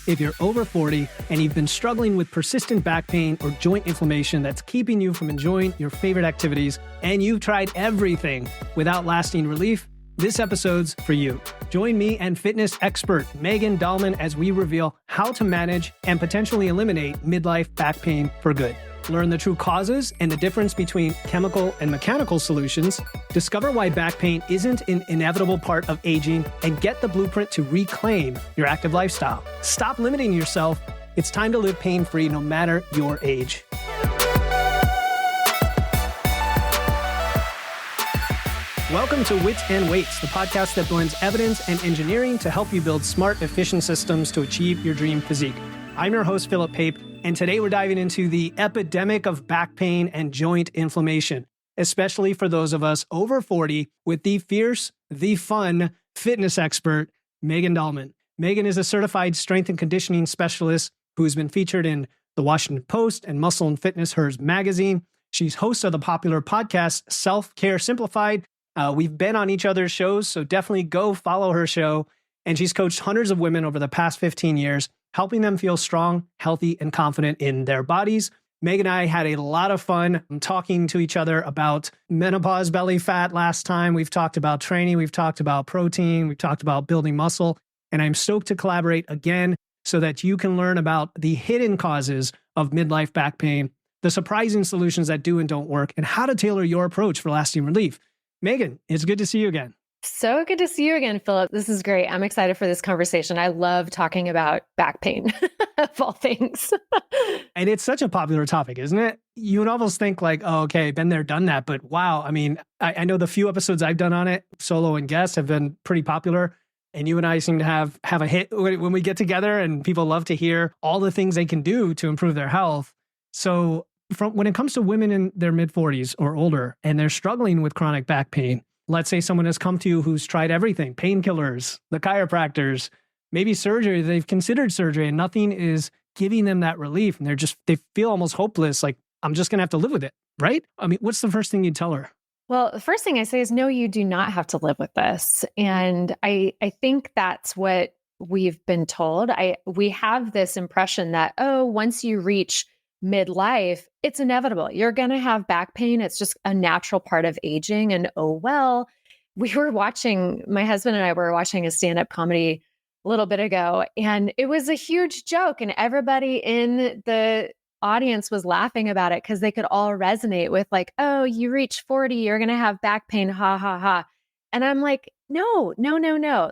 If you're over 40 and you've been struggling with persistent back pain or joint inflammation that's keeping you from enjoying your favorite activities, and you've tried everything without lasting relief, this episode's for you. Join me and fitness expert Megan Dahlman as we reveal how to manage and potentially eliminate midlife back pain for good. Learn the true causes and the difference between chemical and mechanical solutions. Discover why back pain isn't an inevitable part of aging, and get the blueprint to reclaim your active lifestyle. Stop limiting yourself. It's time to live pain-free no matter your age. Welcome to Wits and Weights, the podcast that blends evidence and engineering to help you build smart, efficient systems to achieve your dream physique. I'm your host, Philip Pape, and today we're diving into the epidemic of back pain and joint inflammation, especially for those of us over 40, with the fierce, the fun fitness expert, Megan Dahlman. Megan is a certified strength and conditioning specialist who's been featured in the Washington Post and Muscle and Fitness Hers magazine. She's host of the popular podcast, Self-Care Simplified. We've been on each other's shows, so definitely go follow her show. And she's coached hundreds of women over the past 15 years, helping them feel strong, healthy, and confident in their bodies. Megan and I had a lot of fun talking to each other about menopause belly fat last time. We've talked about training. We've talked about protein. We've talked about building muscle. And I'm stoked to collaborate again so that you can learn about the hidden causes of midlife back pain, the surprising solutions that do and don't work, and how to tailor your approach for lasting relief. Megan, it's good to see you again. So good to see you again, Philip. This is great. I'm excited for this conversation. I love talking about back pain, of all things. And it's such a popular topic, isn't it? You would almost think like, oh, okay, been there, done that. But wow, I mean, I know the few episodes I've done on it, solo and guest, have been pretty popular. And you and I seem to have a hit when we get together, and people love to hear all the things they can do to improve their health. So when it comes to women in their mid-40s or older, and they're struggling with chronic back pain, let's say someone has come to you who's tried everything, painkillers, the chiropractors, maybe surgery, they've considered surgery, and nothing is giving them that relief. And they feel almost hopeless, like, I'm just going to have to live with it, right? I mean, what's the first thing you'd tell her? Well, the first thing I say is, no, you do not have to live with this. And I think that's what we've been told. We have this impression that, oh, once you reach midlife, it's inevitable. You're going to have back pain. It's just a natural part of aging. And oh, well, my husband and I were watching a stand-up comedy a little bit ago, and it was a huge joke. And everybody in the audience was laughing about it because they could all resonate with like, oh, you reach 40, you're going to have back pain. Ha, ha, ha. And I'm like, no.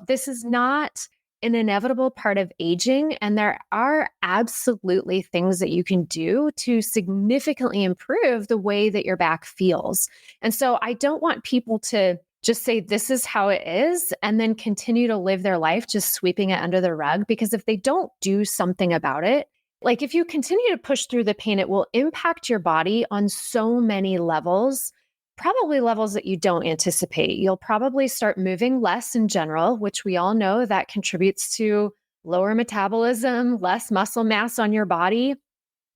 This is not an inevitable part of aging. And there are absolutely things that you can do to significantly improve the way that your back feels. And so I don't want people to just say, this is how it is, and then continue to live their life just sweeping it under the rug. Because if they don't do something about it, like if you continue to push through the pain, it will impact your body on so many levels, probably levels that you don't anticipate. You'll probably start moving less in general, which we all know that contributes to lower metabolism, less muscle mass on your body.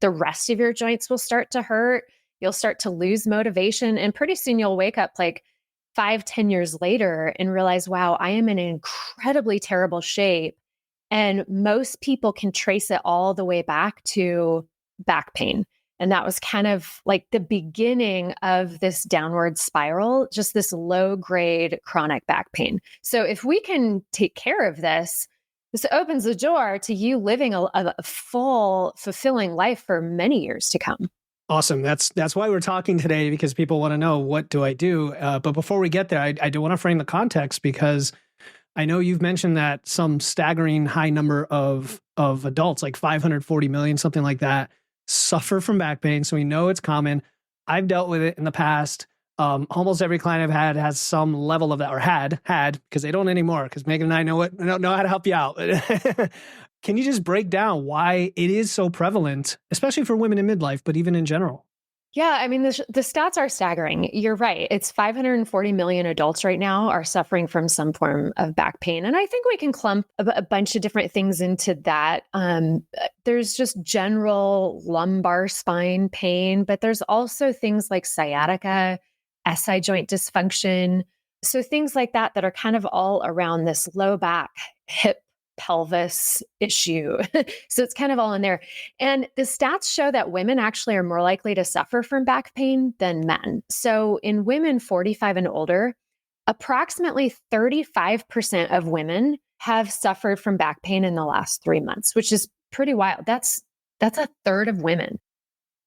The rest of your joints will start to hurt. You'll start to lose motivation. And pretty soon you'll wake up like 5-10 years later and realize, wow, I am in incredibly terrible shape. And most people can trace it all the way back to back pain. And that was kind of like the beginning of this downward spiral, just this low grade chronic back pain. So if we can take care of this opens the door to you living a full, fulfilling life for many years to come. Awesome. That's why we're talking today, because people want to know, what do I do? But before we get there, I do want to frame the context, because I know you've mentioned that some staggering high number of adults, like 540 million, something like that, suffer from back pain. So we know it's common. I've dealt with it in the past. Almost every client I've had has some level of that, or had, because they don't anymore, because Megan and I know how to help you out. Can you just break down why it is so prevalent, especially for women in midlife, but even in general? Yeah, I mean, the stats are staggering. You're right. It's 540 million adults right now are suffering from some form of back pain. And I think we can clump a bunch of different things into that. There's just general lumbar spine pain, but there's also things like sciatica, SI joint dysfunction. So things like that are kind of all around this low back, hip pelvis issue. So it's kind of all in there. And the stats show that women actually are more likely to suffer from back pain than men. So in women 45 and older, approximately 35% of women have suffered from back pain in the last 3 months, which is pretty wild. That's a third of women.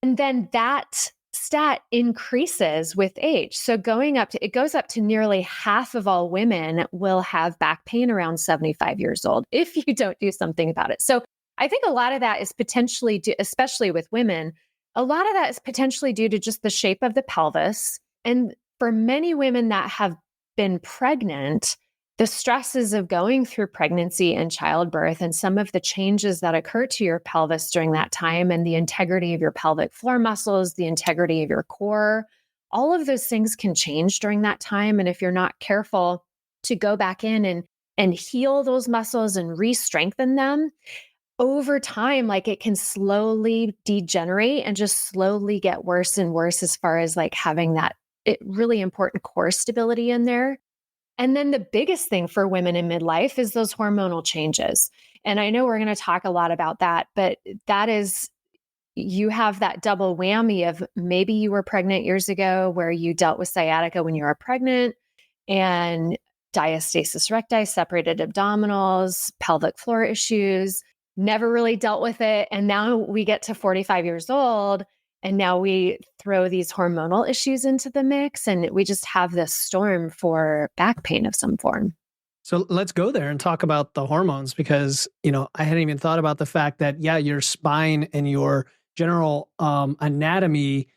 And then that stat increases with age. So it goes up to nearly half of all women will have back pain around 75 years old if you don't do something about it. So I think a lot of that is potentially, especially with women, a lot of that is potentially due to just the shape of the pelvis. And for many women that have been pregnant, the stresses of going through pregnancy and childbirth and some of the changes that occur to your pelvis during that time and the integrity of your pelvic floor muscles, the integrity of your core, all of those things can change during that time. And if you're not careful to go back in and heal those muscles and re-strengthen them, over time, like it can slowly degenerate and just slowly get worse and worse as far as like having that really important core stability in there. And then the biggest thing for women in midlife is those hormonal changes. And I know we're going to talk a lot about that, but that is, you have that double whammy of maybe you were pregnant years ago where you dealt with sciatica when you were pregnant and diastasis recti, separated abdominals, pelvic floor issues, never really dealt with it. And now we get to 45 years old and now we throw these hormonal issues into the mix and we just have this storm for back pain of some form. So let's go there and talk about the hormones because, I hadn't even thought about the fact that, your spine and your general anatomy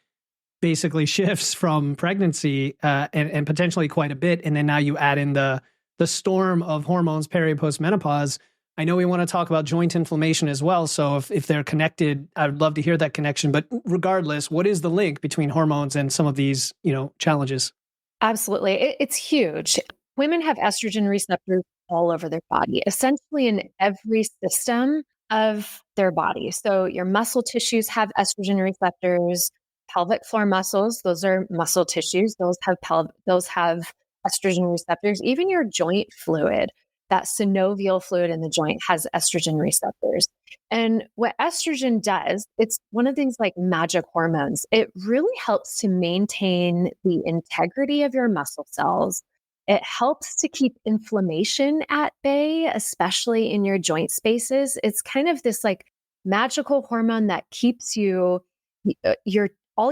basically shifts from pregnancy and potentially quite a bit. And then now you add in the storm of hormones, peri and postmenopause. I know we want to talk about joint inflammation as well. So if they're connected, I would love to hear that connection. But regardless, what is the link between hormones and some of these, challenges? Absolutely. It's huge. Women have estrogen receptors all over their body, essentially in every system of their body. So your muscle tissues have estrogen receptors, pelvic floor muscles, those are muscle tissues, those have estrogen receptors. Even your joint fluid, that synovial fluid in the joint has estrogen receptors. And what estrogen does, it's one of these like magic hormones. It really helps to maintain the integrity of your muscle cells. It helps to keep inflammation at bay, especially in your joint spaces. It's kind of this like magical hormone that keeps all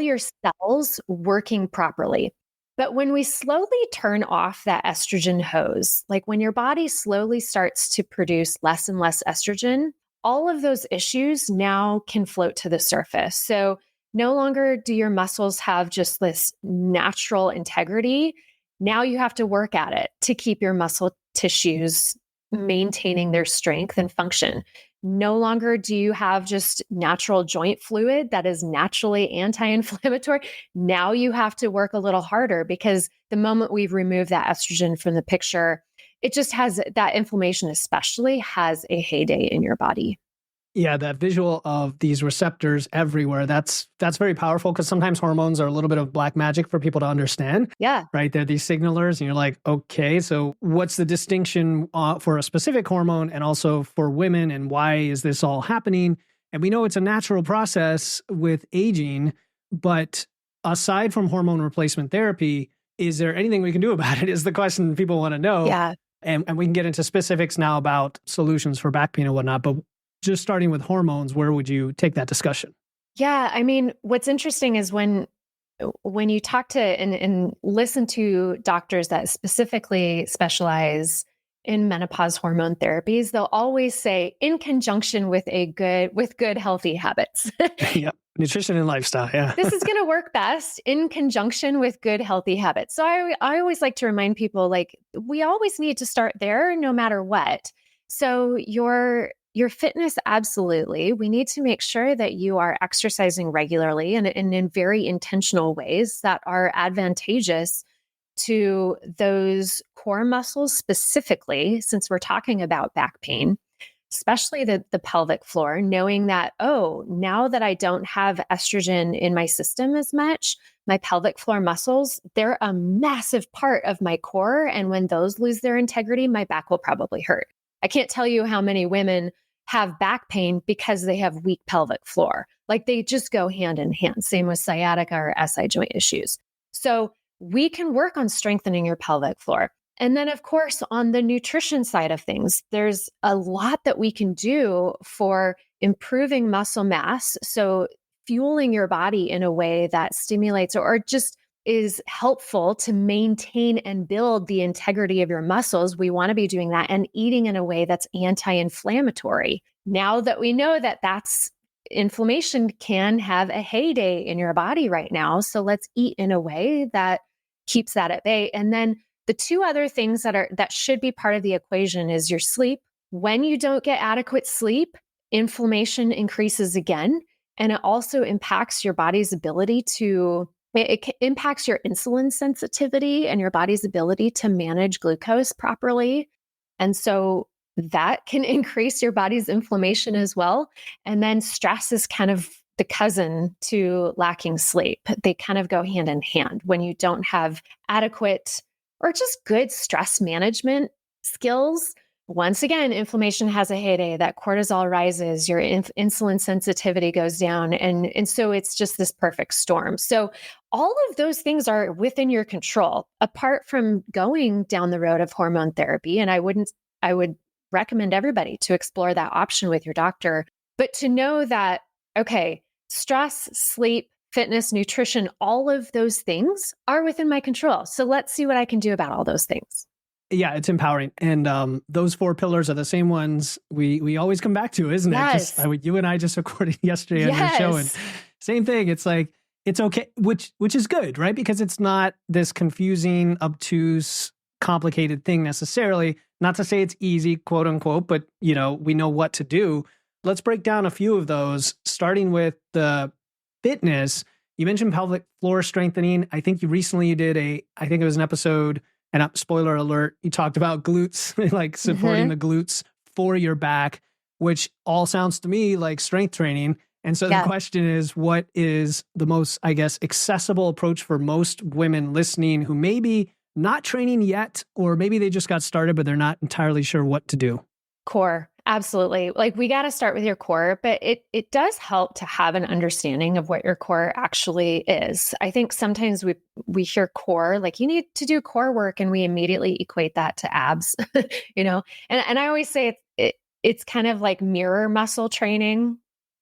your cells working properly. But when we slowly turn off that estrogen hose, like when your body slowly starts to produce less and less estrogen, all of those issues now can float to the surface. So no longer do your muscles have just this natural integrity. Now you have to work at it to keep your muscle tissues maintaining their strength and function. No longer do you have just natural joint fluid that is naturally anti-inflammatory. Now you have to work a little harder because the moment we've removed that estrogen from the picture, it just has that inflammation, especially has a heyday in your body. Yeah, that visual of these receptors everywhere, that's very powerful because sometimes hormones are a little bit of black magic for people to understand. Yeah. Right? They're these signalers and you're like, okay, so what's the distinction for a specific hormone and also for women and why is this all happening? And we know it's a natural process with aging, but aside from hormone replacement therapy, is there anything we can do about it is the question people want to know. Yeah. And we can get into specifics now about solutions for back pain and whatnot, but just starting with hormones, where would you take that discussion? Yeah. I mean, what's interesting is when you talk to and listen to doctors that specifically specialize in menopause hormone therapies, they'll always say in conjunction with good healthy habits. Yeah. Nutrition and lifestyle. Yeah. This is going to work best in conjunction with good healthy habits. So I always like to remind people, like, we always need to start there no matter what. So your fitness, absolutely. We need to make sure that you are exercising regularly and in very intentional ways that are advantageous to those core muscles specifically, since we're talking about back pain, especially the pelvic floor, knowing that, oh, now that I don't have estrogen in my system as much, my pelvic floor muscles, they're a massive part of my core. And when those lose their integrity, my back will probably hurt. I can't tell you how many women have back pain because they have weak pelvic floor. Like they just go hand in hand. Same with sciatica or SI joint issues. So we can work on strengthening your pelvic floor. And then, of course, on the nutrition side of things, there's a lot that we can do for improving muscle mass. So fueling your body in a way that stimulates or just is helpful to maintain and build the integrity of your muscles. We want to be doing that and eating in a way that's anti-inflammatory. Now that we know that inflammation can have a heyday in your body right now. So let's eat in a way that keeps that at bay. And then the two other things that should be part of the equation is your sleep. When you don't get adequate sleep, inflammation increases again. And it also impacts your body's ability it impacts your insulin sensitivity and your body's ability to manage glucose properly. And so that can increase your body's inflammation as well. And then stress is kind of the cousin to lacking sleep. They kind of go hand in hand. When you don't have adequate or just good stress management skills, once again, inflammation has a heyday, that cortisol rises, your insulin sensitivity goes down. And so it's just this perfect storm. So all of those things are within your control, apart from going down the road of hormone therapy. And I would recommend everybody to explore that option with your doctor, but to know that, okay, stress, sleep, fitness, nutrition, all of those things are within my control. So let's see what I can do about all those things. Yeah, it's empowering. And those 4 pillars are the same ones we always come back to, isn't it? Yes. You and I just recorded yesterday on your show, and same thing. It's like, it's okay, which is good, right? Because it's not this confusing, obtuse, complicated thing necessarily. Not to say it's easy, quote unquote, but we know what to do. Let's break down a few of those, starting with the fitness. You mentioned pelvic floor strengthening. I think you recently did I think it was an episode, and spoiler alert, you talked about glutes, like supporting the glutes for your back, which all sounds to me like strength training. And so the question is, what is the most, I guess, accessible approach for most women listening who maybe not training yet, or maybe they just got started, but they're not entirely sure what to do? Core. Absolutely. Like we got to start with your core, but it does help to have an understanding of what your core actually is. I think sometimes we hear core, like you need to do core work, and we immediately equate that to abs, And I always say it's kind of like mirror muscle training.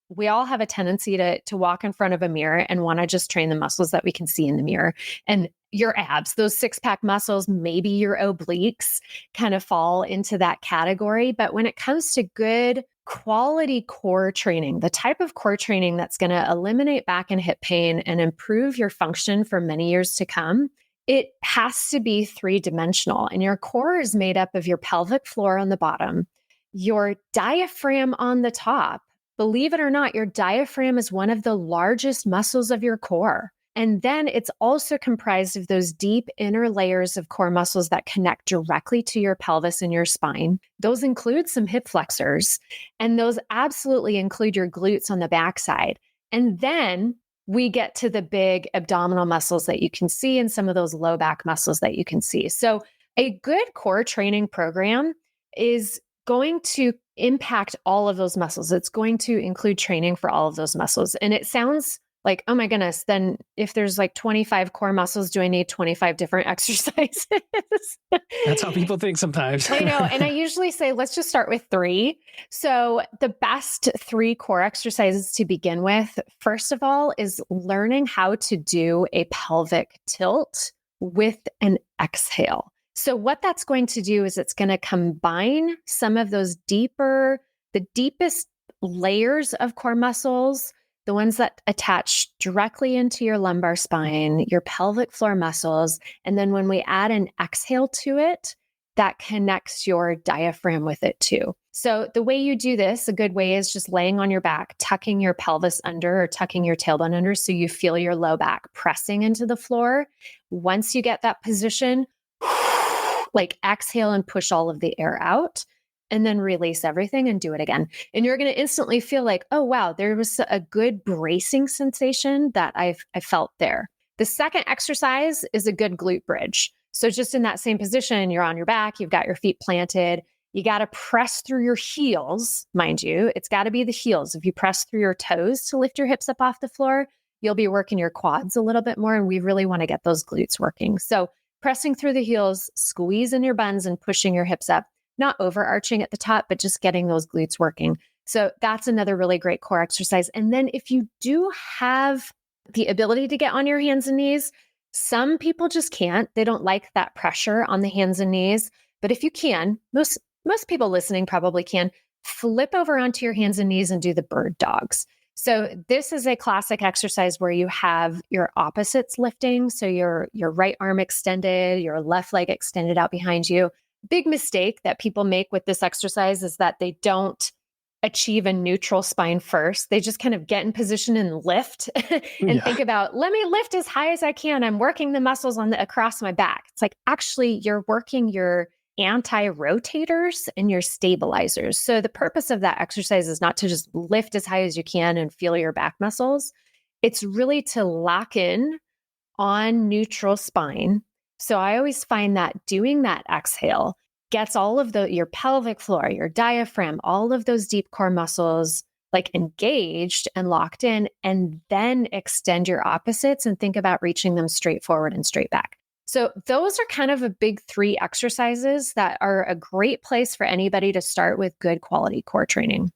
We all have a tendency to walk in front of a mirror and want to just train the muscles that we can see in the mirror. And your abs, those 6-pack muscles, maybe your obliques kind of fall into that category. But when it comes to good quality core training, the type of core training that's going to eliminate back and hip pain and improve your function for many years to come, it has to be 3-dimensional. And your core is made up of your pelvic floor on the bottom, your diaphragm on the top. Believe it or not, your diaphragm is one of the largest muscles of your core. And then it's also comprised of those deep inner layers of core muscles that connect directly to your pelvis and your spine. Those include some hip flexors, and those absolutely include your glutes on the backside. And then we get to the big abdominal muscles that you can see and some of those low back muscles that you can see. So a good core training program is going to impact all of those muscles. It's going to include training for all of those muscles. And it sounds like, oh my goodness, then if there's like 25 core muscles, do I need 25 different exercises? That's how people think sometimes. I know. And I usually say, let's just start with 3. So the best 3 core exercises to begin with, first of all, is learning how to do a pelvic tilt with an exhale. So what that's going to do is it's going to combine some of those the deepest layers of core muscles, the ones that attach directly into your lumbar spine, your pelvic floor muscles. And then when we add an exhale to it, that connects your diaphragm with it too. So the way you do this, a good way is just laying on your back, tucking your pelvis under or tucking your tailbone under so you feel your low back pressing into the floor. Once you get that position, like exhale and push all of the air out, and then release everything and do it again. And you're going to instantly feel like, oh, wow, there was a good bracing sensation that I felt there. The second exercise is a good glute bridge. So just in that same position, you're on your back, you've got your feet planted, You got to press through your heels, mind you. It's got to be the heels. If you press through your toes to lift your hips up off the floor, you'll be working your quads a little bit more. And we really want to get those glutes working. So pressing through the heels, squeezing your buns and pushing your hips up, not overarching at the top, but just getting those glutes working. So that's another really great core exercise. And then if you do have the ability to get on your hands and knees, some people just can't. They don't like that pressure on the hands and knees. But if you can, most people listening probably can, flip over onto your hands and knees and do the bird dogs. So this is a classic exercise where you have your opposites lifting. So your right arm extended, your left leg extended out behind you. Big mistake that people make with this exercise is that they don't achieve a neutral spine first. They just kind of get in position and lift and think about, let me lift as high as I can. I'm working the muscles across my back. It's like, actually, you're working your anti-rotators and your stabilizers. So the purpose of that exercise is not to just lift as high as you can and feel your back muscles. It's really to lock in on neutral spine. So I always find that doing that exhale gets all of your pelvic floor, your diaphragm, all of those deep core muscles like engaged and locked in, and then extend your opposites and think about reaching them straight forward and straight back. So those are kind of a big 3 exercises that are a great place for anybody to start with good quality core training.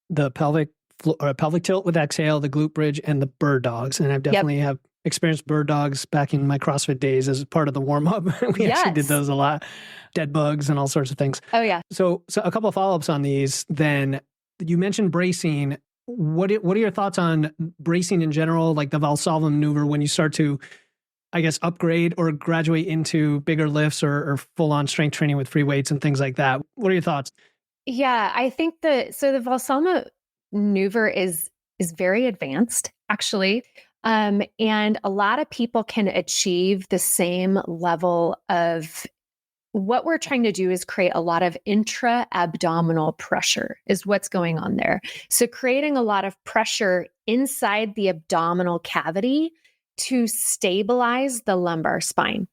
The pelvic tilt with exhale, the glute bridge, and the bird dogs. And I've definitely have experienced bird dogs back in my CrossFit days as part of the warm up. We actually did those a lot. Dead bugs and all sorts of things. Oh yeah. So a couple of follow-ups on these. Then you mentioned bracing. What are your thoughts on bracing in general, like the Valsalva maneuver when you start to, I guess, upgrade or graduate into bigger lifts or full-on strength training with free weights and things like that? What are your thoughts? Yeah, I think the Valsalva maneuver is very advanced, actually. And a lot of people can achieve the same level of what we're trying to do is create a lot of intra-abdominal pressure is what's going on there. So creating a lot of pressure inside the abdominal cavity to stabilize the lumbar spine.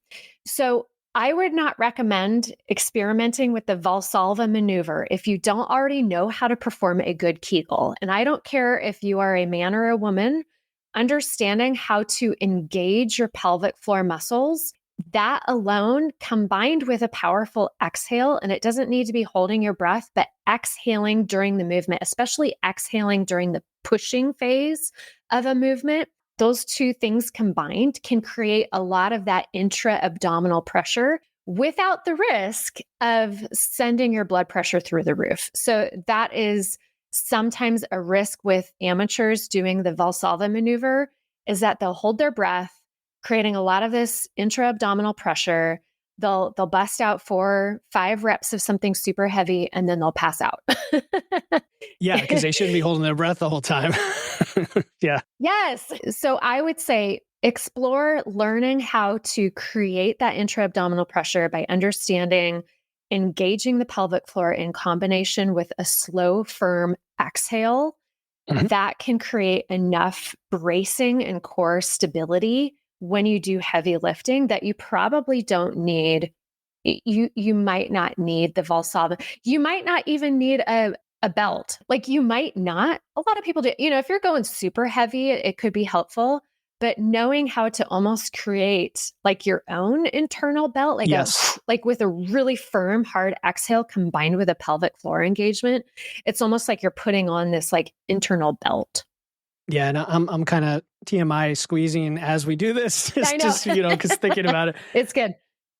So I would not recommend experimenting with the Valsalva maneuver if you don't already know how to perform a good Kegel. And I don't care if you are a man or a woman, understanding how to engage your pelvic floor muscles, that alone combined with a powerful exhale, and it doesn't need to be holding your breath, but exhaling during the movement, especially exhaling during the pushing phase of a movement. Those 2 things combined can create a lot of that intra-abdominal pressure without the risk of sending your blood pressure through the roof. So that is sometimes a risk with amateurs doing the Valsalva maneuver, is that they'll hold their breath, creating a lot of this intra-abdominal pressure. They'll bust out 4-5 reps of something super heavy, and then they'll pass out. Yeah, because they shouldn't be holding their breath the whole time. Yeah. Yes. So I would say explore learning how to create that intra-abdominal pressure by understanding engaging the pelvic floor in combination with a slow, firm exhale. That can create enough bracing and core stability when you do heavy lifting that you probably don't need. You might not need the Valsalva. You might not even need a belt. Like you might not. A lot of people do. If you're going super heavy, it could be helpful. But knowing how to almost create like your own internal belt, like with a really firm, hard exhale combined with a pelvic floor engagement, it's almost like you're putting on this like internal belt. Yeah, and I'm kind of TMI squeezing as we do this, I know. just because thinking about it. It's good.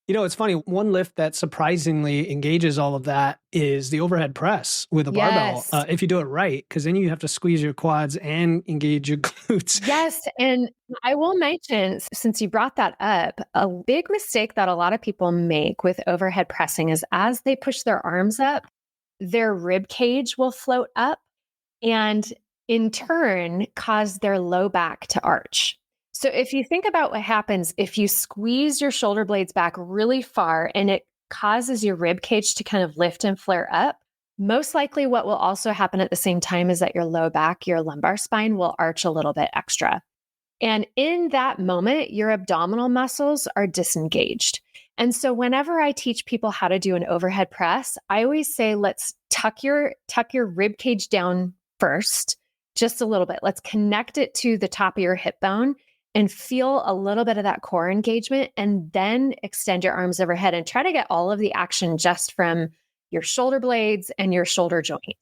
It's funny. One lift that surprisingly engages all of that is the overhead press with a barbell. If you do it right, because then you have to squeeze your quads and engage your glutes. Yes. And I will mention, since you brought that up, a big mistake that a lot of people make with overhead pressing is as they push their arms up, their rib cage will float up and in turn cause their low back to arch. So if you think about what happens if you squeeze your shoulder blades back really far and it causes your rib cage to kind of lift and flare up, most likely what will also happen at the same time is that your low back, your lumbar spine will arch a little bit extra. And in that moment, your abdominal muscles are disengaged. And so whenever I teach people how to do an overhead press, I always say, let's tuck your rib cage down first, just a little bit. Let's connect it to the top of your hip bone and feel a little bit of that core engagement, and then extend your arms overhead and try to get all of the action just from your shoulder blades and your shoulder joint.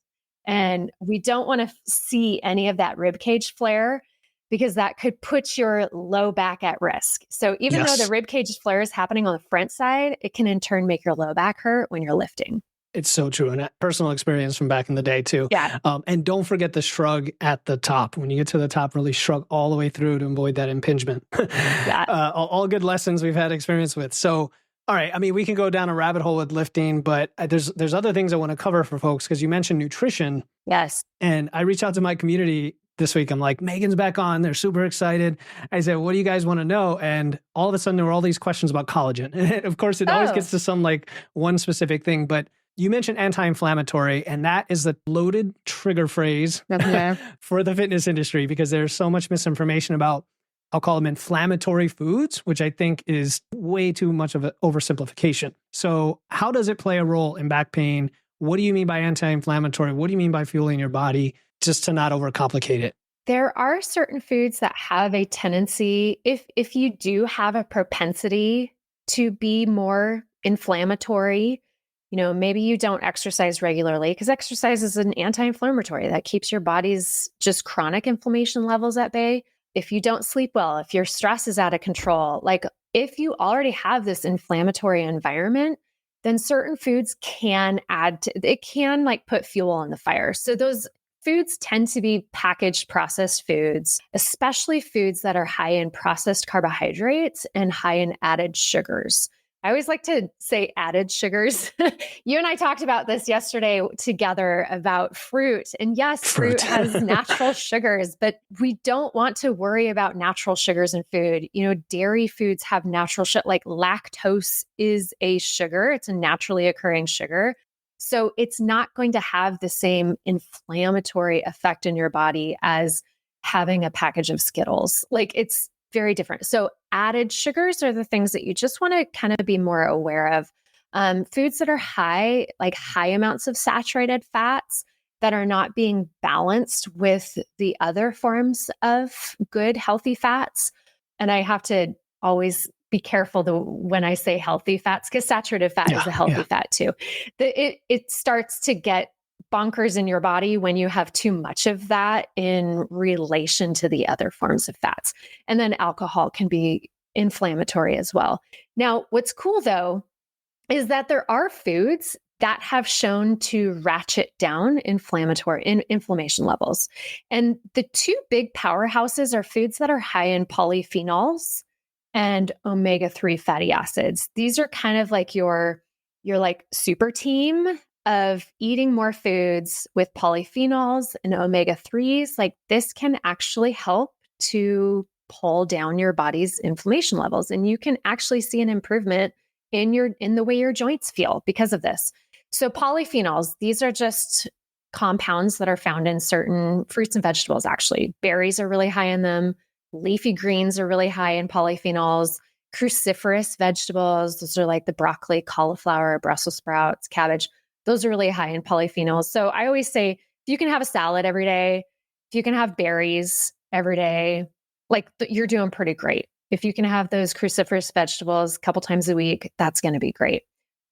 And we don't want to see any of that rib cage flare, because that could put your low back at risk. So even though the rib cage flare is happening on the front side, it can in turn make your low back hurt when you're lifting. It's so true. And personal experience from back in the day too. Yeah. And don't forget the shrug at the top. When you get to the top, really shrug all the way through to avoid that impingement. Yeah. All good lessons we've had experience with. So, all right. I mean, we can go down a rabbit hole with lifting, but there's other things I want to cover for folks, because you mentioned nutrition. Yes. And I reached out to my community this week. I'm like, Megan's back on. They're super excited. I said, what do you guys want to know? And all of a sudden there were all these questions about collagen. And of course, it always gets to some like one specific thing, but you mentioned anti-inflammatory, and that is the loaded trigger phrase for the fitness industry, because there's so much misinformation about, I'll call them inflammatory foods, which I think is way too much of an oversimplification. So how does it play a role in back pain? What do you mean by anti-inflammatory? What do you mean by fueling your body? Just to not overcomplicate it. There are certain foods that have a tendency, if you do have a propensity to be more inflammatory, maybe you don't exercise regularly, because exercise is an anti-inflammatory that keeps your body's just chronic inflammation levels at bay. If you don't sleep well, if your stress is out of control, like if you already have this inflammatory environment, then certain foods can like put fuel on the fire. So those foods tend to be packaged processed foods, especially foods that are high in processed carbohydrates and high in added sugars. I always like to say added sugars. You and I talked about this yesterday together about fruit. And yes, fruit has natural sugars, but we don't want to worry about natural sugars in food. Dairy foods have natural sugar, like lactose is a sugar. It's a naturally occurring sugar. So it's not going to have the same inflammatory effect in your body as having a package of Skittles. Like it's very different. So added sugars are the things that you just want to kind of be more aware of. Foods that are high, like high amounts of saturated fats that are not being balanced with the other forms of good, healthy fats. And I have to always be careful when I say healthy fats, because saturated fat is a healthy fat too. It starts to get bonkers in your body when you have too much of that in relation to the other forms of fats. And then alcohol can be inflammatory as well. Now, what's cool though, is that there are foods that have shown to ratchet down inflammation levels. And the two big powerhouses are foods that are high in polyphenols and omega-3 fatty acids. These are kind of like your like super team of eating more foods with polyphenols and omega-3s. Like this can actually help to pull down your body's inflammation levels. And you can actually see an improvement in the way your joints feel because of this. So polyphenols, these are just compounds that are found in certain fruits and vegetables, actually. Berries are really high in them. Leafy greens are really high in polyphenols. Cruciferous vegetables, those are like the broccoli, cauliflower, Brussels sprouts, cabbage. Those are really high in polyphenols. So I always say, if you can have a salad every day, if you can have berries every day, like you're doing pretty great. If you can have those cruciferous vegetables a couple times a week, that's going to be great.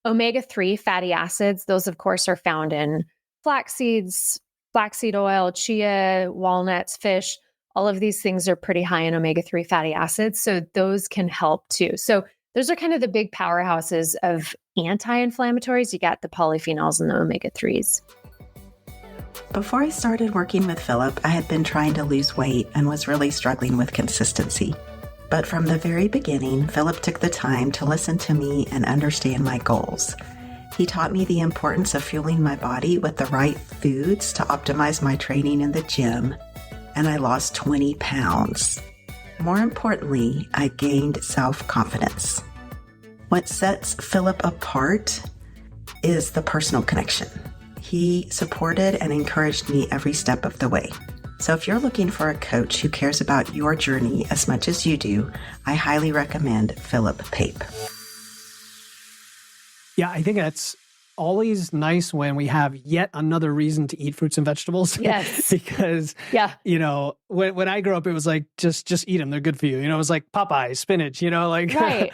Omega-3 fatty acids, those of course are found in flax seeds, flaxseed oil, chia, walnuts, fish. All of these things are pretty high in omega-3 fatty acids. So those can help too. So those are kind of the big powerhouses of anti-inflammatories. You got the polyphenols and the omega-3s. Before I started working with Philip, I had been trying to lose weight and was really struggling with consistency. But from the very beginning, Philip took the time to listen to me and understand my goals. He taught me the importance of fueling my body with the right foods to optimize my training in the gym, and I lost 20 pounds. More importantly, I gained self-confidence. What sets Philip apart is the personal connection. He supported and encouraged me every step of the way. So if you're looking for a coach who cares about your journey as much as you do, I highly recommend Philip Pape. Yeah, I think that's always nice when we have yet another reason to eat fruits and vegetables. Yes. Because, Yeah. when I grew up, it was like, just eat them. They're good for you. It was like Popeyes, spinach, like, Right.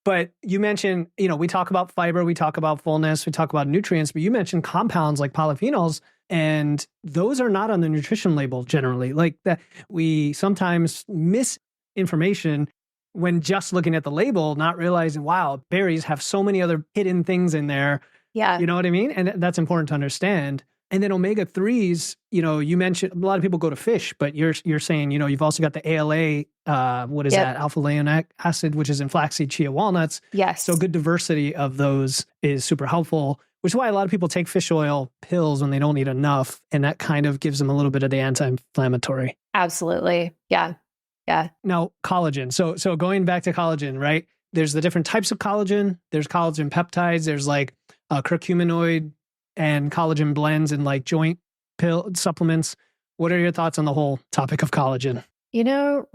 But you mentioned, we talk about fiber, we talk about fullness, we talk about nutrients, but you mentioned compounds like polyphenols, and those are not on the nutrition label generally. Like that, we sometimes miss information when just looking at the label, not realizing, wow, berries have so many other hidden things in there. Yeah. You know what I mean? And that's important to understand. And then omega-3s, you mentioned a lot of people go to fish, but you're saying, you've also got the ALA, what is that? Alpha linoleic acid, which is in flaxseed, chia, walnuts. Yes. So good diversity of those is super helpful, which is why a lot of people take fish oil pills when they don't eat enough. And that kind of gives them a little bit of the anti-inflammatory. Absolutely. Yeah. Yeah. Now, collagen. So going back to collagen, right? There's the different types of collagen. There's collagen peptides. There's like curcuminoid and collagen blends and like joint pill supplements. What are your thoughts on the whole topic of collagen?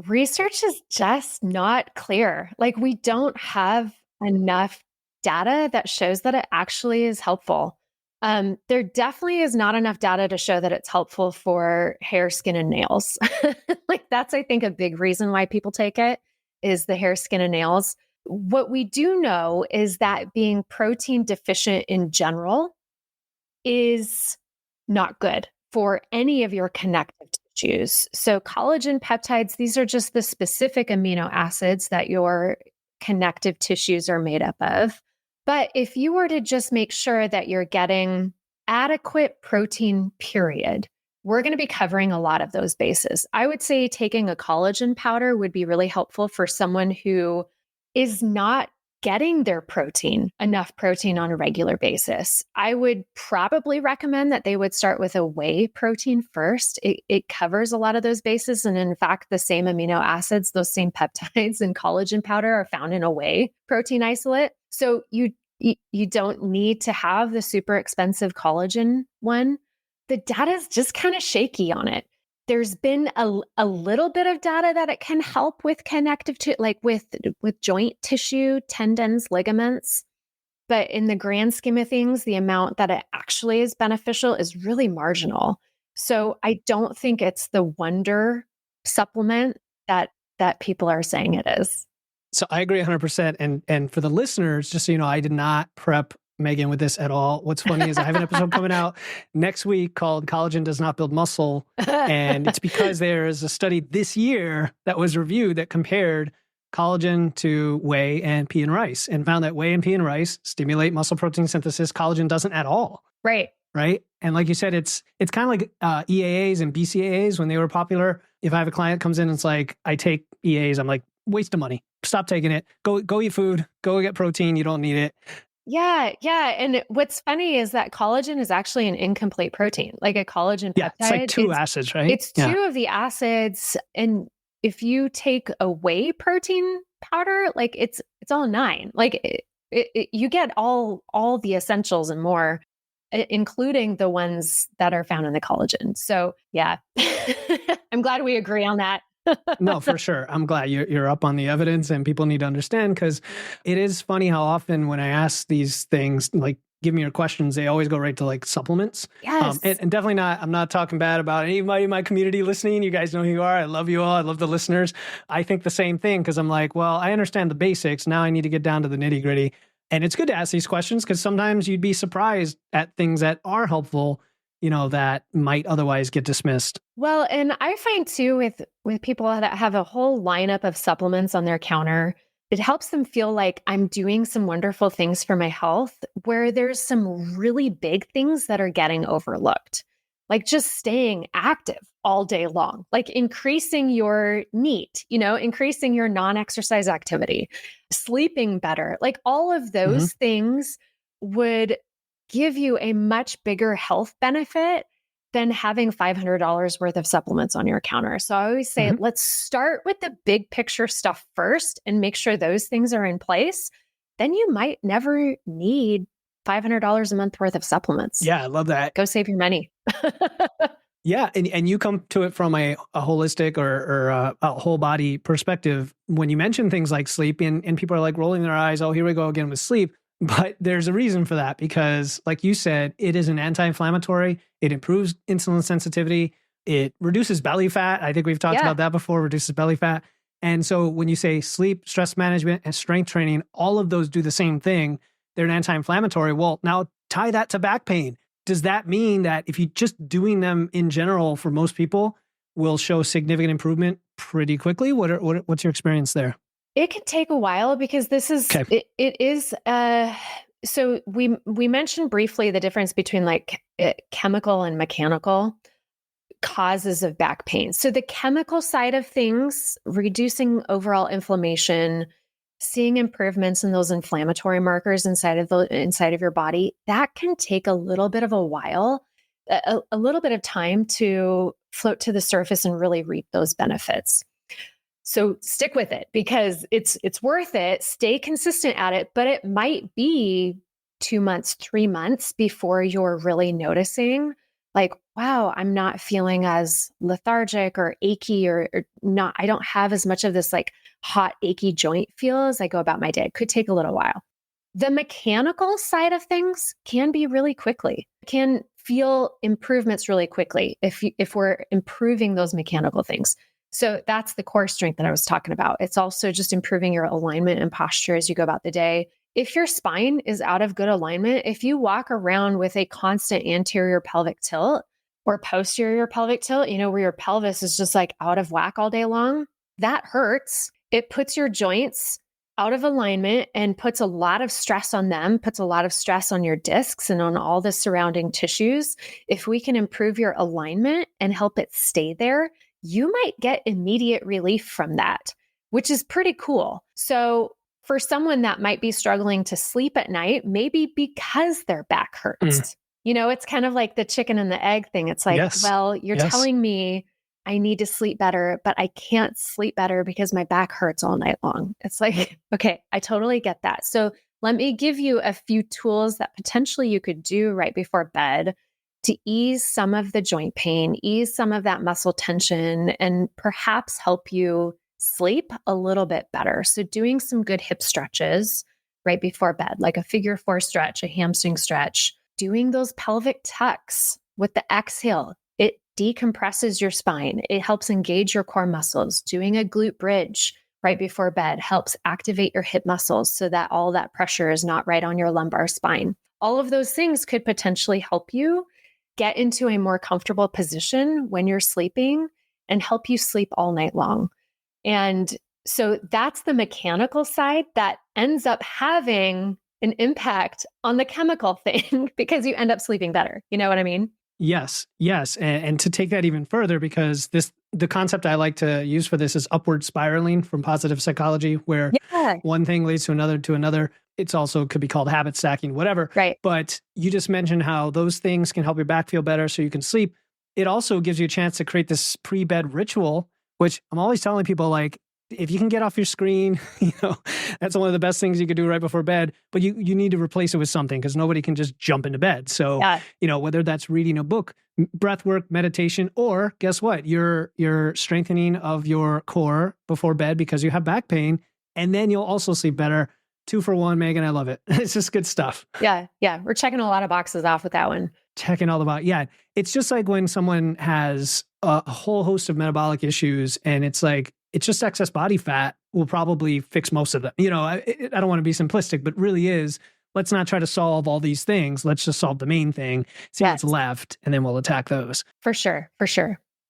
Research is just not clear. Like we don't have enough data that shows that it actually is helpful. There definitely is not enough data to show that it's helpful for hair, skin, and nails. Like that's, I think, a big reason why people take it is the hair, skin, and nails. What we do know is that being protein deficient in general is not good for any of your connective tissues. So collagen peptides, these are just the specific amino acids that your connective tissues are made up of. But if you were to just make sure that you're getting adequate protein, period, we're going to be covering a lot of those bases. I would say taking a collagen powder would be really helpful for someone who is not getting their enough protein on a regular basis. I would probably recommend that they would start with a whey protein first. It covers a lot of those bases. And in fact, the same amino acids, those same peptides in collagen powder are found in a whey protein isolate. So you don't need to have the super expensive collagen one. The data is just kind of shaky on it. There's been a little bit of data that it can help with connective like with joint tissue, tendons, ligaments. But in the grand scheme of things, the amount that it actually is beneficial is really marginal. So I don't think it's the wonder supplement that people are saying it is. So I agree 100%. And for the listeners, just so you know, I did not prep Megan with this at all. What's funny is I have an episode coming out next week called Collagen Does Not Build Muscle. And it's because there is a study this year that was reviewed that compared collagen to whey and pea and rice and found that whey and pea and rice stimulate muscle protein synthesis. Collagen doesn't at all. Right. Right. And like you said, it's kind of like EAAs and BCAAs when they were popular. If I have a client comes in and it's like, I take EAAs, I'm like, waste of money. Stop taking it. Go eat food. Go get protein. You don't need it. Yeah. Yeah. And what's funny is that collagen is actually an incomplete protein, like a collagen peptide. Yeah, it's like two acids, right? It's two of the acids. And if you take a whey protein powder, like it's all 9. Like you get all the essentials and more, including the ones that are found in the collagen. So yeah, I'm glad we agree on that. No, for sure. I'm glad you're up on the evidence and people need to understand, because it is funny how often when I ask these things, like give me your questions, they always go right to like supplements. Yes. And definitely not, I'm not talking bad about anybody in my community listening. You guys know who you are. I love you all. I love the listeners. I think the same thing because I'm like, well, I understand the basics. Now I need to get down to the nitty gritty. And it's good to ask these questions because sometimes you'd be surprised at things that are helpful, that might otherwise get dismissed. Well, and I find too with people that have a whole lineup of supplements on their counter, it helps them feel like I'm doing some wonderful things for my health, where there's some really big things that are getting overlooked, like just staying active all day long, like increasing your NEAT, increasing your non-exercise activity, sleeping better, like all of those things would give you a much bigger health benefit than having $500 worth of supplements on your counter. So I always say, let's start with the big picture stuff first and make sure those things are in place. Then you might never need $500 a month worth of supplements. Yeah, I love that. Go save your money. Yeah. And you come to it from a holistic or a whole body perspective. When you mention things like sleep and people are like rolling their eyes, oh, here we go again with sleep. But there's a reason for that because, like you said, it is an anti-inflammatory. It improves insulin sensitivity. It reduces belly fat. I think we've talked about that before, reduces belly fat. And so when you say sleep, stress management, and strength training, all of those do the same thing. They're an anti-inflammatory. Well, now tie that to back pain. Does that mean that if you just doing them in general for most people will show significant improvement pretty quickly? What's your experience there? It can take a while because this is, it is, so we mentioned briefly the difference between like chemical and mechanical causes of back pain. So the chemical side of things, reducing overall inflammation, seeing improvements in those inflammatory markers inside of your body, that can take a little bit of a while, a little bit of time to float to the surface and really reap those benefits. So stick with it because it's worth it. Stay consistent at it, but it might be 2 months, 3 months before you're really noticing like, wow, I'm not feeling as lethargic or achy or not. I don't have as much of this like hot, achy joint feel as I go about my day. It could take a little while. The mechanical side of things can be really quickly, can feel improvements really quickly if we're improving those mechanical things. So that's the core strength that I was talking about. It's also just improving your alignment and posture as you go about the day. If your spine is out of good alignment, if you walk around with a constant anterior pelvic tilt or posterior pelvic tilt, where your pelvis is just like out of whack all day long, that hurts. It puts your joints out of alignment and puts a lot of stress on them, puts a lot of stress on your discs and on all the surrounding tissues. If we can improve your alignment and help it stay there, you might get immediate relief from that, which is pretty cool. So for someone that might be struggling to sleep at night, maybe because their back hurts, it's kind of like the chicken and the egg thing. It's like, well, you're telling me I need to sleep better, but I can't sleep better because my back hurts all night long. It's like, okay, I totally get that. So let me give you a few tools that potentially you could do right before bed to ease some of the joint pain, ease some of that muscle tension, and perhaps help you sleep a little bit better. So doing some good hip stretches right before bed, like a figure 4 stretch, a hamstring stretch, doing those pelvic tucks with the exhale. It decompresses your spine. It helps engage your core muscles. Doing a glute bridge right before bed helps activate your hip muscles so that all that pressure is not right on your lumbar spine. All of those things could potentially help you get into a more comfortable position when you're sleeping and help you sleep all night long. And so that's the mechanical side that ends up having an impact on the chemical thing because you end up sleeping better. You know what I mean? Yes. And to take that even further, because the concept I like to use for this is upward spiraling from positive psychology, where one thing leads to another. It's also could be called habit stacking, whatever. Right. But you just mentioned how those things can help your back feel better so you can sleep. It also gives you a chance to create this pre-bed ritual, which I'm always telling people, like, if you can get off your screen, that's one of the best things you could do right before bed, but you need to replace it with something because nobody can just jump into bed. So, whether that's reading a book, breath work, meditation, or guess what? You're strengthening of your core before bed because you have back pain, and then you'll also sleep better. 2 for 1, Megan. I love it. It's just good stuff. Yeah. We're checking a lot of boxes off with that one. Checking all the boxes. Yeah. It's just like when someone has a whole host of metabolic issues and it's like, it's just excess body fat will probably fix most of them. I don't want to be simplistic, but really is, let's not try to solve all these things. Let's just solve the main thing, see what's left, and then we'll attack those. For sure.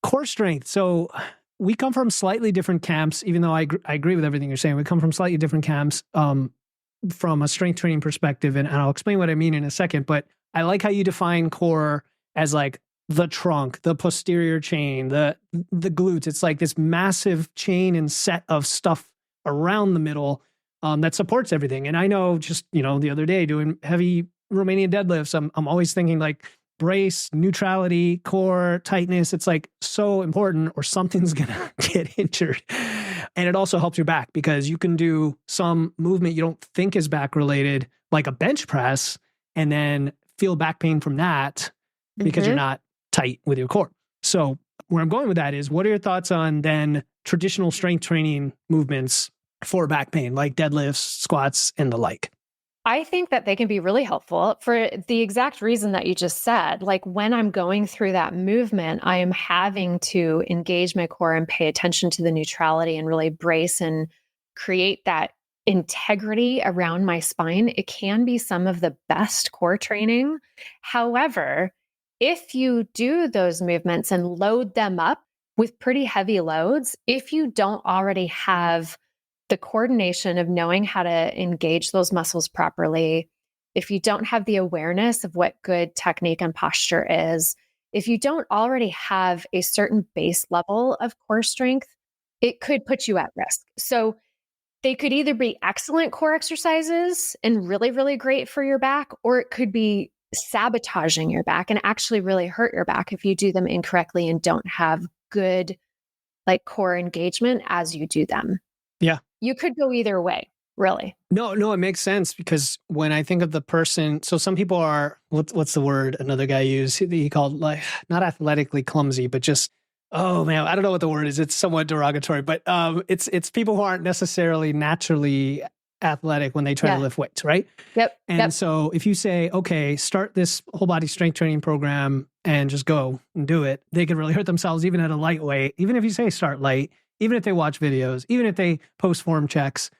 Core strength. So we come from slightly different camps, even though I agree with everything you're saying. We come from slightly different camps from a strength training perspective, and I'll explain what I mean in a second, but I like how you define core as like the trunk, the posterior chain, the glutes. It's like this massive chain and set of stuff around the middle that supports everything. And I know just, the other day doing heavy Romanian deadlifts, I'm always thinking like brace, neutrality, core, tightness. It's like so important or something's going to get injured. And it also helps your back because you can do some movement you don't think is back related, like a bench press, and then feel back pain from that because you're not tight with your core. So where I'm going with that is, what are your thoughts on then traditional strength training movements for back pain, like deadlifts, squats, and the like? I think that they can be really helpful for the exact reason that you just said. Like when I'm going through that movement, I am having to engage my core and pay attention to the neutrality and really brace and create that integrity around my spine. It can be some of the best core training. However, if you do those movements and load them up with pretty heavy loads, if you don't already have the coordination of knowing how to engage those muscles properly, if you don't have the awareness of what good technique and posture is, if you don't already have a certain base level of core strength, it could put you at risk. So they could either be excellent core exercises and really, really great for your back, or it could be sabotaging your back and actually really hurt your back if you do them incorrectly and don't have good like core engagement as you do them. Yeah. You could go either way, really. No, it makes sense because when I think of the person, so some people are, what's the word another guy used? He called like, not athletically clumsy, but just, oh man, I don't know what the word is. It's somewhat derogatory, but it's people who aren't necessarily naturally athletic when they try to lift weights, right? Yep. So if you say, okay, start this whole body strength training program and just go and do it, they could really hurt themselves even at a light weight. Even if you say start light, even if they watch videos, even if they post form checks,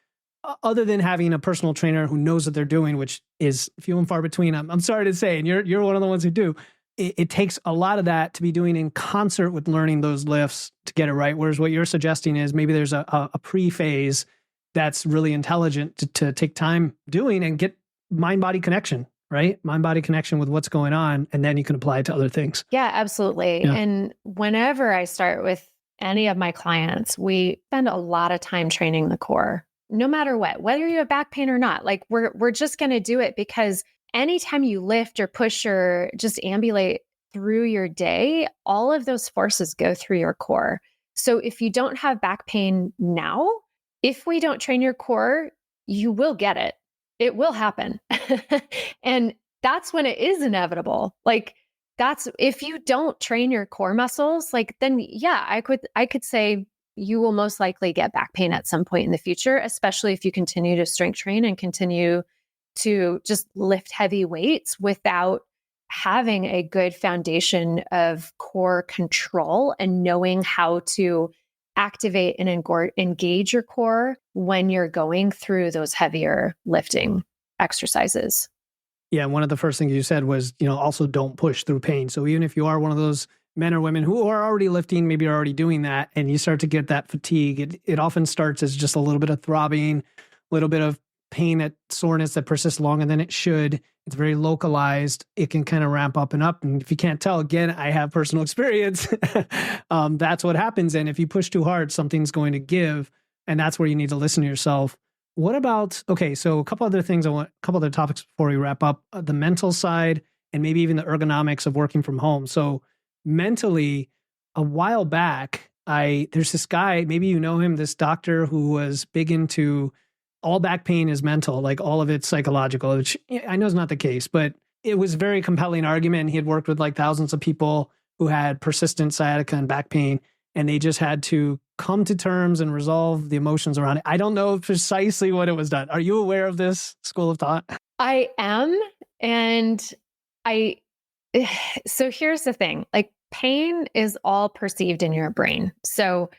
other than having a personal trainer who knows what they're doing, which is few and far between. I'm sorry to say, and you're one of the ones who do. It takes a lot of that to be doing in concert with learning those lifts to get it right. Whereas what you're suggesting is maybe there's a pre-phase that's really intelligent to take time doing and get mind-body connection, right? Mind-body connection with what's going on. And then you can apply it to other things. Yeah, absolutely. Yeah. And whenever I start with any of my clients, we spend a lot of time training the core, no matter what, whether you have back pain or not. Like we're just going to do it because anytime you lift or push or just ambulate through your day, all of those forces go through your core. So if you don't have back pain now, if we don't train your core, you will get it. It will happen. And that's when it is inevitable. Like that's if you don't train your core muscles, like then yeah, I could say you will most likely get back pain at some point in the future, especially if you continue to strength train and continue to just lift heavy weights without having a good foundation of core control and knowing how to activate and engage your core when you're going through those heavier lifting exercises. Yeah, one of the first things you said was, also don't push through pain. So even if you are one of those men or women who are already lifting, maybe you're already doing that, and you start to get that fatigue, it often starts as just a little bit of throbbing, a little bit of pain, that soreness that persists longer than it should. It's very localized. It can kind of ramp up and up. And if you can't tell, again, I have personal experience. That's what happens. And if you push too hard, something's going to give. And that's where you need to listen to yourself. What about, okay, so a couple other topics before we wrap up, the mental side and maybe even the ergonomics of working from home. So mentally, a while back, there's this guy, maybe you know him, this doctor who was big into all back pain is mental, like all of it's psychological, which I know is not the case, but it was a very compelling argument. He had worked with like thousands of people who had persistent sciatica and back pain, and they just had to come to terms and resolve the emotions around it. I don't know precisely what it was done. Are you aware of this school of thought? I am. And so here's the thing, like pain is all perceived in your brain. So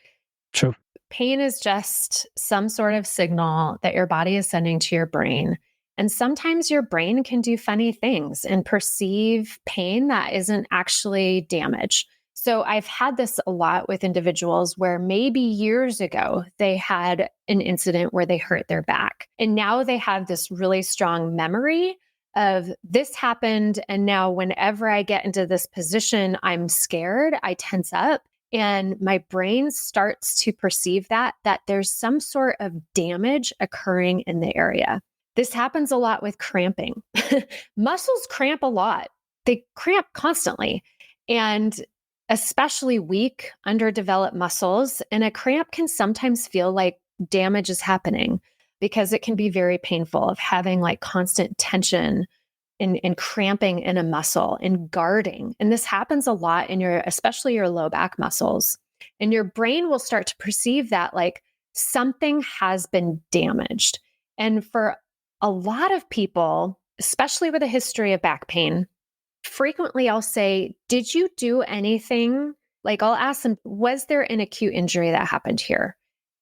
true. Pain is just some sort of signal that your body is sending to your brain. And sometimes your brain can do funny things and perceive pain that isn't actually damage. So I've had this a lot with individuals where maybe years ago they had an incident where they hurt their back. And now they have this really strong memory of this happened. And now whenever I get into this position, I'm scared, I tense up. And my brain starts to perceive that there's some sort of damage occurring in the area. This happens a lot with cramping. Muscles cramp a lot. They cramp constantly. And especially weak, underdeveloped muscles. And a cramp can sometimes feel like damage is happening because it can be very painful of having like constant tension and cramping in a muscle and guarding. And this happens a lot in especially your low back muscles. And your brain will start to perceive that like something has been damaged. And for a lot of people, especially with a history of back pain, frequently I'll say, did you do anything? Like I'll ask them, was there an acute injury that happened here?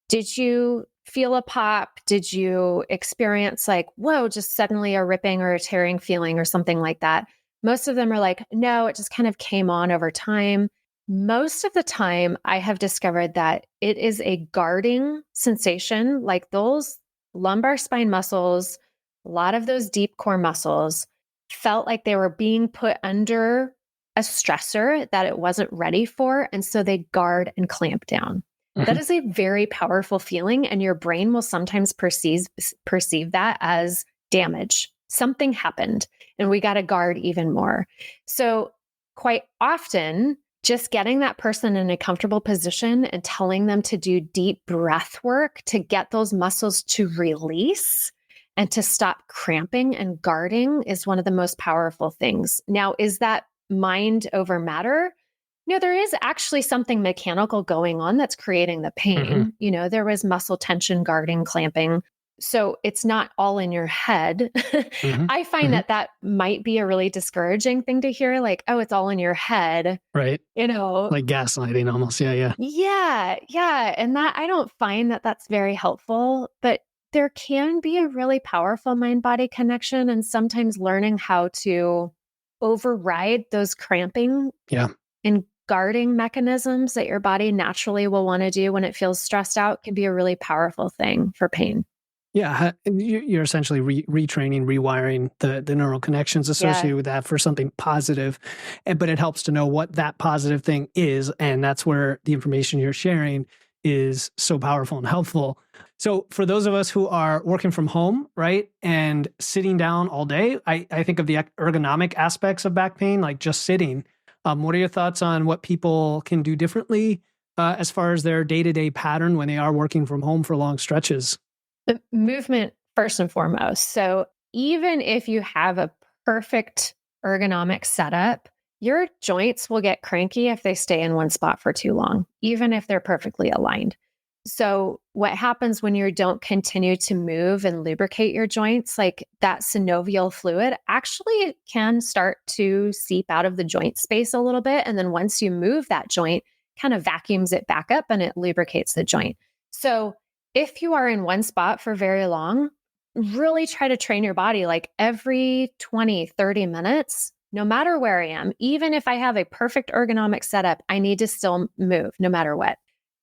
Did you feel a pop? Did you experience like, whoa, just suddenly a ripping or a tearing feeling or something like that? Most of them are like, no, it just kind of came on over time. Most of the time, I have discovered that it is a guarding sensation, like those lumbar spine muscles, a lot of those deep core muscles felt like they were being put under a stressor that it wasn't ready for. And so they guard and clamp down. That is a very powerful feeling, and your brain will sometimes perceive that as damage. Something happened, and we got to guard even more. So quite often, just getting that person in a comfortable position and telling them to do deep breath work to get those muscles to release and to stop cramping and guarding is one of the most powerful things. Now, is that mind over matter? No, there is actually something mechanical going on that's creating the pain. There was muscle tension, guarding, clamping. So it's not all in your head. I find that might be a really discouraging thing to hear. Like, oh, it's all in your head. Right. Like gaslighting almost. Yeah. Yeah. And that I don't find that that's very helpful, but there can be a really powerful mind-body connection, and sometimes learning how to override those cramping and guarding mechanisms that your body naturally will want to do when it feels stressed out can be a really powerful thing for pain. Yeah. You're essentially retraining, rewiring the neural connections associated with that for something positive. But it helps to know what that positive thing is. And that's where the information you're sharing is so powerful and helpful. So for those of us who are working from home, right, and sitting down all day, I think of the ergonomic aspects of back pain, like just sitting. What are your thoughts on what people can do differently as far as their day-to-day pattern when they are working from home for long stretches? The movement first and foremost. So even if you have a perfect ergonomic setup, your joints will get cranky if they stay in one spot for too long, even if they're perfectly aligned. So what happens when you don't continue to move and lubricate your joints, like that synovial fluid actually can start to seep out of the joint space a little bit. And then once you move that joint, kind of vacuums it back up and it lubricates the joint. So if you are in one spot for very long, really try to train your body like every 20, 30 minutes, no matter where I am. Even if I have a perfect ergonomic setup, I need to still move no matter what.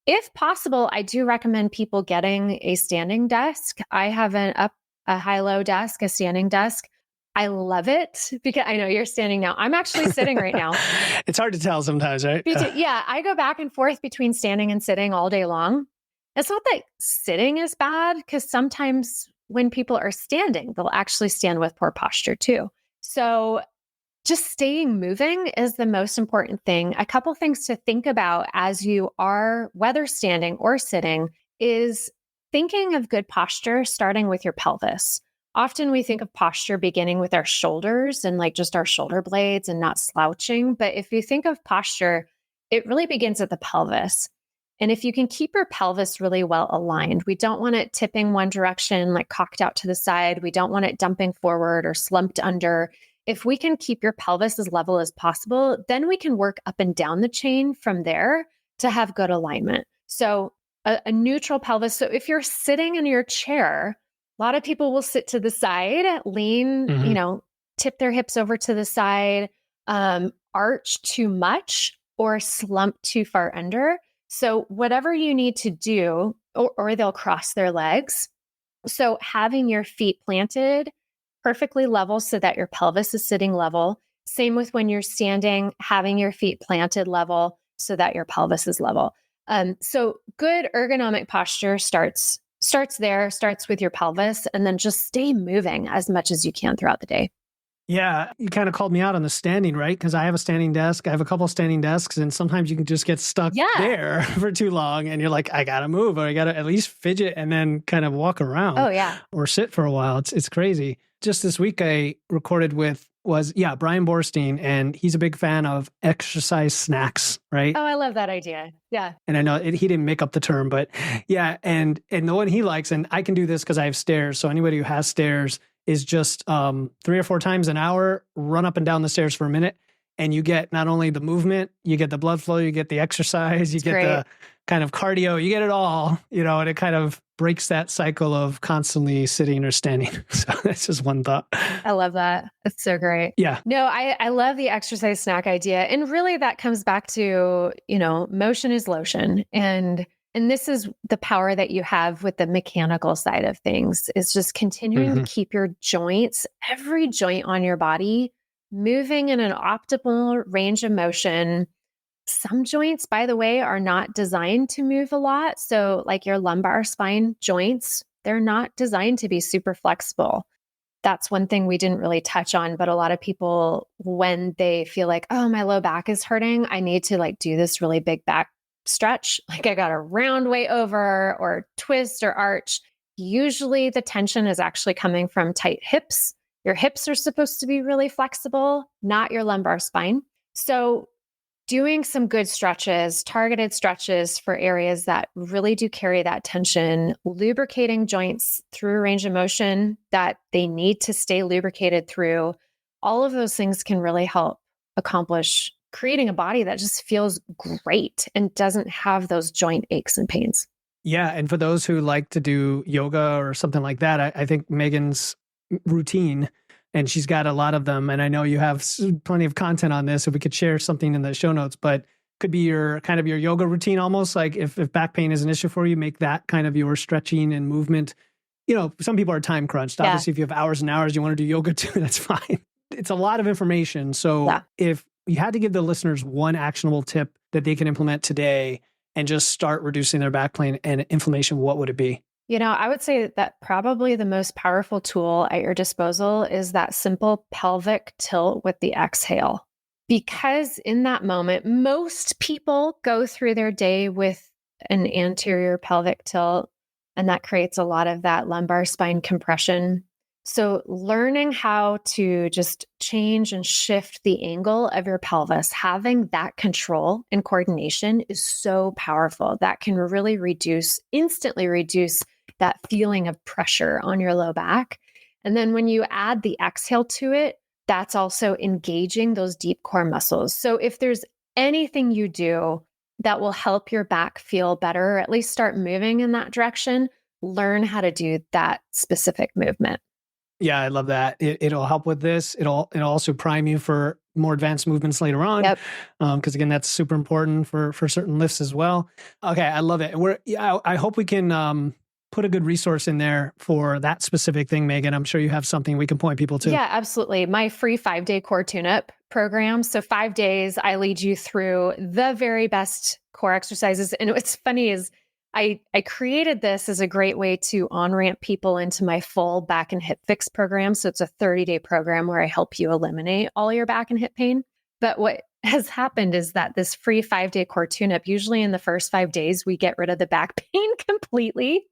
If possible, I do recommend people getting a standing desk. I have a high-low desk, a standing desk. I love it because I know you're standing now. I'm actually sitting right now. It's hard to tell sometimes, right? Yeah, I go back and forth between standing and sitting all day long. It's not that sitting is bad, because sometimes when people are standing, they'll actually stand with poor posture too. So just staying moving is the most important thing. A couple things to think about as you are, whether standing or sitting, is thinking of good posture starting with your pelvis. Often we think of posture beginning with our shoulders and like just our shoulder blades and not slouching. But if you think of posture, it really begins at the pelvis. And if you can keep your pelvis really well aligned, we don't want it tipping one direction, like cocked out to the side. We don't want it dumping forward or slumped under. If we can keep your pelvis as level as possible, then we can work up and down the chain from there to have good alignment. So a neutral pelvis. So if you're sitting in your chair, a lot of people will sit to the side, lean, tip their hips over to the side, arch too much or slump too far under. So whatever you need to do, or they'll cross their legs. So having your feet planted perfectly level so that your pelvis is sitting level. Same with when you're standing, having your feet planted level so that your pelvis is level. So good ergonomic posture starts with your pelvis, and then just stay moving as much as you can throughout the day. Yeah, you kind of called me out on the standing, right? Because I have a standing desk. I have a couple standing desks, and sometimes you can just get stuck there for too long, and you're like, I got to move, or I got to at least fidget and then kind of walk around. Oh, yeah. Or sit for a while. It's crazy. Just this week, I recorded with was, Brian Borstein, and he's a big fan of exercise snacks, right? Oh, I love that idea. Yeah. And I know he didn't make up the term, but yeah. And the one he likes, and I can do this because I have stairs. So anybody who has stairs is just 3 or 4 times an hour, run up and down the stairs for a minute. And you get not only the movement, you get the blood flow, you get the exercise, you get the kind of cardio, you get it all, and it kind of breaks that cycle of constantly sitting or standing. So that's just one thought. I love that. It's so great. Yeah. No, I love the exercise snack idea. And really that comes back to, motion is lotion. And this is the power that you have with the mechanical side of things, is just continuing to keep your joints, every joint on your body, moving in an optimal range of motion. Some joints, by the way, are not designed to move a lot. So like your lumbar spine joints, they're not designed to be super flexible. That's one thing we didn't really touch on, but a lot of people, when they feel like, oh, my low back is hurting, I need to do this really big back stretch. Like I got to round way over or twist or arch. Usually the tension is actually coming from tight hips. Your hips are supposed to be really flexible, not your lumbar spine. So doing some good stretches, targeted stretches for areas that really do carry that tension, lubricating joints through a range of motion that they need to stay lubricated through, all of those things can really help accomplish creating a body that just feels great and doesn't have those joint aches and pains. Yeah. And for those who like to do yoga or something like that, I think Megan's routine, and she's got a lot of them. And I know you have plenty of content on this, so we could share something in the show notes, but could be your kind of your yoga routine, almost like if back pain is an issue for you, make that kind of your stretching and movement. Some people are time crunched. Yeah. Obviously, if you have hours and hours, you want to do yoga too, that's fine. It's a lot of information. So if you had to give the listeners one actionable tip that they can implement today and just start reducing their back pain and inflammation, what would it be? I would say that probably the most powerful tool at your disposal is that simple pelvic tilt with the exhale. Because in that moment, most people go through their day with an anterior pelvic tilt, and that creates a lot of that lumbar spine compression. So learning how to just change and shift the angle of your pelvis, having that control and coordination is so powerful. That can really instantly reduce that feeling of pressure on your low back. And then when you add the exhale to it, that's also engaging those deep core muscles. So if there's anything you do that will help your back feel better, or at least start moving in that direction, learn how to do that specific movement. Yeah, I love that. It'll help with this. It'll also prime you for more advanced movements later on. Yep. Because again, that's super important for certain lifts as well. Okay, I love it. I hope we can put a good resource in there for that specific thing, Megan. I'm sure you have something we can point people to. Yeah, absolutely. My free 5-day core tune-up program. So 5 days, I lead you through the very best core exercises. And what's funny is I created this as a great way to on-ramp people into my full back and hip fix program. So it's a 30-day program where I help you eliminate all your back and hip pain. But what has happened is that this free 5-day core tune-up, usually in the first 5 days, we get rid of the back pain completely.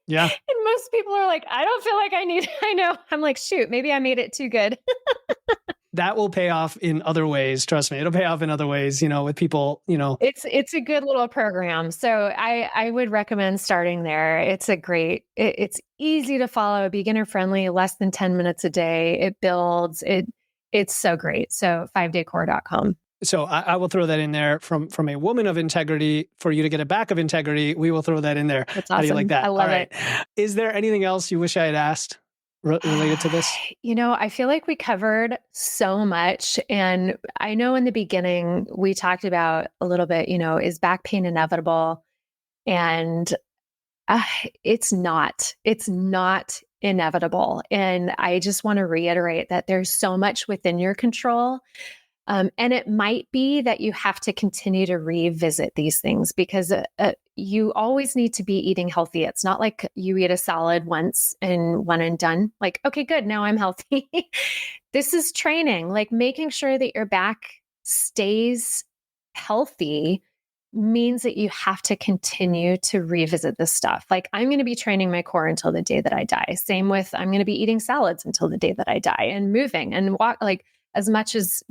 Yeah. And most people are like, I don't feel like I know. I'm like, shoot, maybe I made it too good. That will pay off in other ways. Trust me, it'll pay off in other ways, with people, It's a good little program. So I would recommend starting there. It's it's easy to follow, beginner friendly, less than 10 minutes a day. It builds, it's so great. So 5daycore.com. So I will throw that in there from a woman of integrity for you to get a back of integrity. We will throw that in there. That's awesome. How do you like that? I love it. Is there anything else you wish I had asked related to this? I feel like we covered so much. And I know in the beginning, we talked about a little bit, is back pain inevitable? And it's not inevitable. And I just want to reiterate that there's so much within your control. And it might be that you have to continue to revisit these things because you always need to be eating healthy. It's not like you eat a salad once and one and done. Like, okay, good. Now I'm healthy. This is training, like making sure that your back stays healthy means that you have to continue to revisit this stuff. Like I'm going to be training my core until the day that I die. Same with, I'm going to be eating salads until the day that I die and moving and walk. Like as much as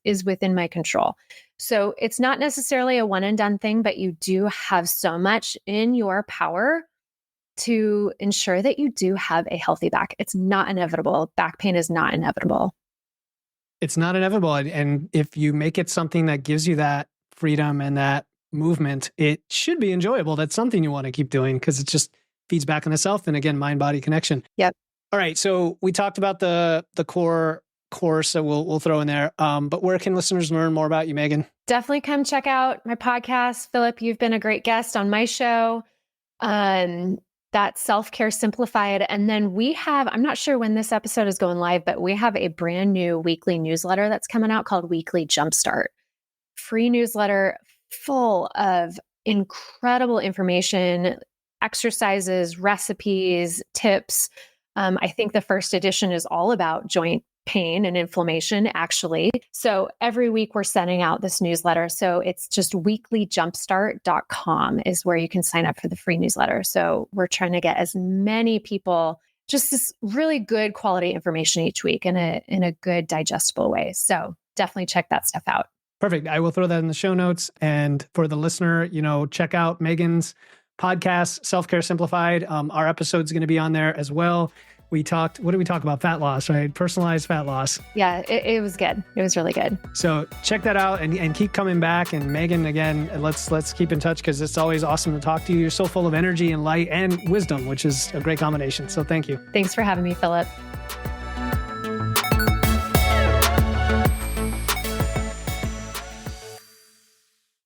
is within my control. So it's not necessarily a one and done thing, but you do have so much in your power to ensure that you do have a healthy back. It's not inevitable. Back pain is not inevitable. It's not inevitable. And if you make it something that gives you that freedom and that movement, it should be enjoyable. That's something you want to keep doing because it just feeds back on the self. And again, mind-body connection. Yep. All right. So we talked about the core course that we'll throw in there. But where can listeners learn more about you, Megan? Definitely come check out my podcast. Philip, you've been a great guest on my show. That's Self-Care Simplified. And then we have, I'm not sure when this episode is going live, but we have a brand new weekly newsletter that's coming out called Weekly Jumpstart. Free newsletter full of incredible information, exercises, recipes, tips. I think the first edition is all about joint pain and inflammation, actually. So every week we're sending out this newsletter. So it's just weeklyjumpstart.com is where you can sign up for the free newsletter. So we're trying to get as many people just this really good quality information each week in a good digestible way. So definitely check that stuff out. Perfect. I will throw that in the show notes. And for the listener, check out Megan's podcast, Self-Care Simplified. Our episode's going to be on there as well. What did we talk about? Fat loss, right? Personalized fat loss. Yeah, it was good. It was really good. So check that out and keep coming back. And Megan, again, let's keep in touch because it's always awesome to talk to you. You're so full of energy and light and wisdom, which is a great combination. So thank you. Thanks for having me, Philip.